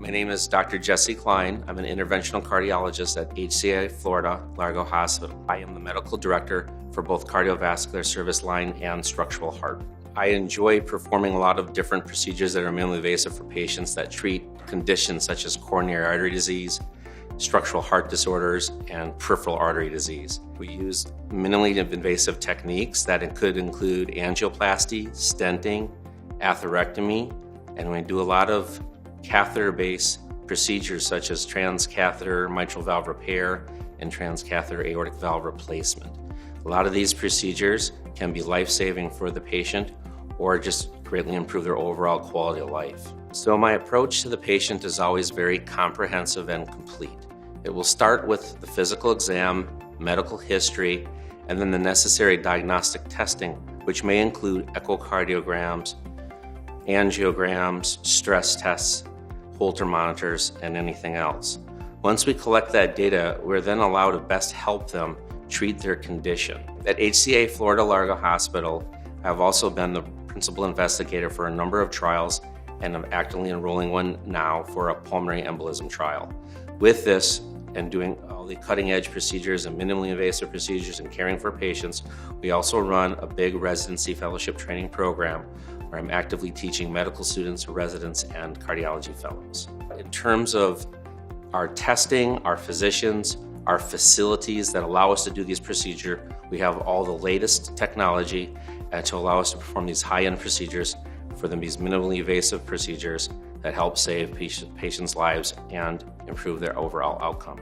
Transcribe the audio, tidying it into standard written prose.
My name is Dr. Jesse Klein. I'm an interventional cardiologist at HCA Florida, Largo Hospital. I am the medical director for both cardiovascular service line and structural heart. I enjoy performing a lot of different procedures that are minimally invasive for patients that treat conditions such as coronary artery disease, structural heart disorders, and peripheral artery disease. We use minimally invasive techniques that could include angioplasty, stenting, atherectomy, and we do a lot of catheter-based procedures such as transcatheter mitral valve repair and transcatheter aortic valve replacement. A lot of these procedures can be life-saving for the patient or just greatly improve their overall quality of life. So my approach to the patient is always very comprehensive and complete. It will start with the physical exam, medical history, and then the necessary diagnostic testing, which may include echocardiograms, angiograms, stress tests, Holter monitors, and anything else. Once we collect that data, we're then allowed to best help them treat their condition. At HCA Florida Largo Hospital, I've also been the principal investigator for a number of trials, and I'm actively enrolling one now for a pulmonary embolism trial. With this, and doing all the cutting-edge procedures and minimally invasive procedures and caring for patients, we also run a big residency fellowship training program where I'm actively teaching medical students, residents, and cardiology fellows. In terms of our testing, our physicians, our facilities that allow us to do these procedures, we have all the latest technology to allow us to perform these high-end procedures for these minimally invasive procedures that help save patients' lives and improve their overall outcome.